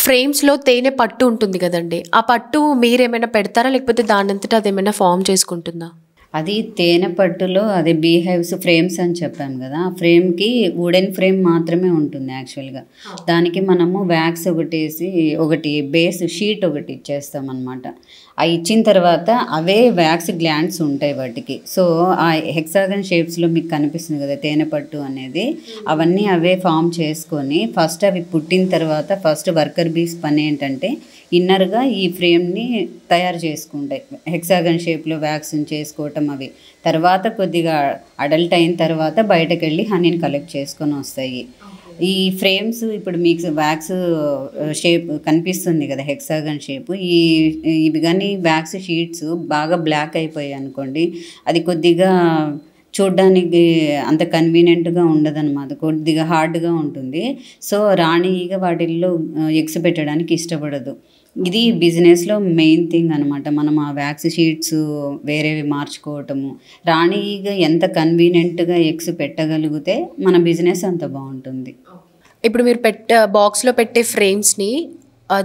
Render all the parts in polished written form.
ఫ్రేమ్స్‌లో తేనె పట్టు ఉంటుంది గదండీ! ఆ పట్టు మీరేమైనా పెడతారా? లేకపోతే దానంతట అదేమైనా ఫార్మ్ చేసుకుంటుందా? అది తేనె పట్టులో అదే బీహైవ్స్ ఫ్రేమ్స్ అని చెప్పాము కదా! ఆ ఫ్రేమ్‌కి వుడెన్ ఫ్రేమ్ మాత్రమే ఉంటుంది యాక్చువల్‌గా. దానికి మనము వ్యాక్స్ ఒకటేసి ఒకటి బేస్ షీట్ ఒకటి ఇచ్చేస్తామనమాట. ఇచ్చిన తర్వాత అవే వ్యాక్స్ గ్లాండ్స్ ఉంటాయి వాటికి. సో, ఆ హెక్సాగన్ షేప్స్‌లో మీకు కనిపిస్తుంది కదా! తేనె పట్టు అనేది. అవన్నీ అవే ఫార్మ్ చేసుకొని ఫస్ట్ అవి పుట్టిన తర్వాత ఫస్ట్ వర్కర్ బీస్ పనేంటంటే ఇన్నర్‌గా ఈ ఫ్రేమ్‌ని తయారు చేసుకుంటాయి. హెక్సాగన్ షేప్‌లో వ్యాక్స్‌ని చేసుకోవటం అవి. తర్వాత కొద్దిగా అడల్ట్ అయిన తర్వాత బయటకెళ్ళి హనీని కలెక్ట్ చేసుకొనొస్తాయి. ఈ ఫ్రేమ్స్ ఇప్పుడు మీకు వ్యాక్స్ షేప్ కనిపిస్తుంది కదా! Hexagon shape. ఇవి గాని వ్యాక్స్ షీట్స్ బాగా బ్లాక్ అయిపోయాయనుకోండి, అది కొద్దిగా చూడ్డానికి అంత కన్వీనియంట్‌గా ఉండదనమాట. కొద్దిగా హార్డ్‌గా ఉంటుంది. సో, రాణి ఈగ వాటిల్లో ఎగ్స్ పెట్టడానికి ఇష్టపడదు. ఇది బిజినెస్‌లో మెయిన్ థింగ్ అనమాట. మనం ఆ వ్యాక్స్ షీట్స్ వేరేవి మార్చుకోవటము. రాణి ఈగ ఎంత కన్వీనియంట్‌గా ఎగ్స్ పెట్టగలిగితే మన బిజినెస్ అంత బావుంటుంది. ఇప్పుడు మీరు బాక్స్‌లో పెట్టే ఫ్రేమ్స్‌ని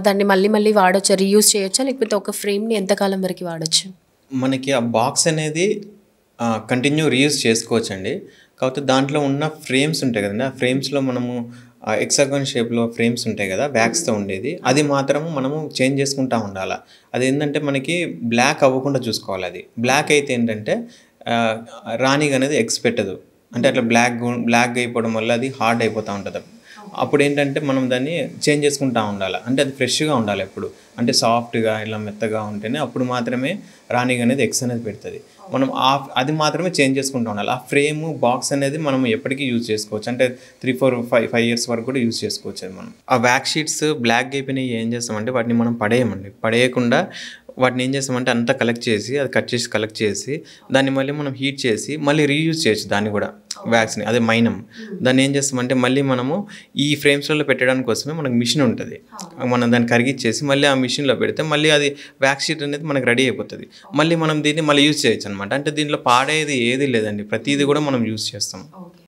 దాన్ని మళ్ళీ మళ్ళీ వాడొచ్చా? రీయూజ్ చేయొచ్చా? లేకపోతే ఒక ఫ్రేమ్‌ని ఎంత కాలం వరకి వాడొచ్చు? మనకి ఆ బాక్స్ అనేది కంటిన్యూ రీయూజ్ చేసుకోవచ్చండి. కాకపోతే దాంట్లో ఉన్న ఫ్రేమ్స్ ఉంటాయి కదండీ! ఆ ఫ్రేమ్స్‌లో మనము హెక్సాగాన్ షేప్‌లో ఫ్రేమ్స్ ఉంటాయి కదా! వ్యాక్స్‌తో ఉండేది. అది మాత్రము మనము చేంజ్ చేసుకుంటా ఉండాల. అదేంటంటే మనకి బ్లాక్ అవ్వకుండా చూసుకోవాలి అది. బ్లాక్ అయితే ఏంటంటే రాణిగ అనేది ఎగ్స్ పెట్టదు. అంటే అట్లా బ్లాక్ అయిపోవడం వల్ల అది హార్డ్ అయిపోతూ ఉంటది. అప్పుడేంటంటే మనం దాన్ని చేంజ్ చేసుకుంటా ఉండాల. అంటే అది ఫ్రెష్‌గా ఉండాలి ఎప్పుడు. అంటే సాఫ్ట్‌గా ఇలా మెత్తగా ఉంటేనే అప్పుడు మాత్రమే రాణిగ అనేది ఎగ్స్ అనేది పెడతది. మనం అది మాత్రమే చేంజ్ చేసుకుంటూ ఉండాలి. ఆ ఫ్రేము, బాక్స్ అనేది మనం ఎప్పటికీ యూజ్ చేసుకోవచ్చు. అంటే 3, 4, 5 ఇయర్స్ వరకు కూడా యూజ్ చేసుకోవచ్చు అది మనం. ఆ వ్యాక్స్ షీట్స్ బ్లాక్ అయిపోయినయి ఏం చేస్తామంటే వాటిని మనం పడేయమండి. పడేయకుండా వాటిని ఏం చేస్తామంటే అంతా కలెక్ట్ చేసి, అది కలెక్ట్ చేసి దాన్ని మళ్ళీ మనం హీట్ చేసి మళ్ళీ రీయూజ్ చేయొచ్చు దాన్ని కూడా వ్యాక్స్‌ని. అదే మైనం. దాన్ని ఏం చేస్తామంటే మళ్ళీ మనము ఈ ఫ్రేమ్స్‌లలో పెట్టడానికి కోసమే మనకు మిషన్ ఉంటది. మనం దాన్ని కరిగిచ్చేసి మళ్ళీ ఆ మిషన్‌లో పెడితే మళ్ళీ అది వ్యాక్స్ షీట్ అనేది మనకు రెడీ అయిపోతది. మళ్ళీ మనం దీన్ని మళ్ళీ యూజ్ చేయొచ్చనమాట. అంటే దీంట్లో పాడేది ఏది లేదండి. ప్రతీది కూడా మనం యూజ్ చేస్తాం.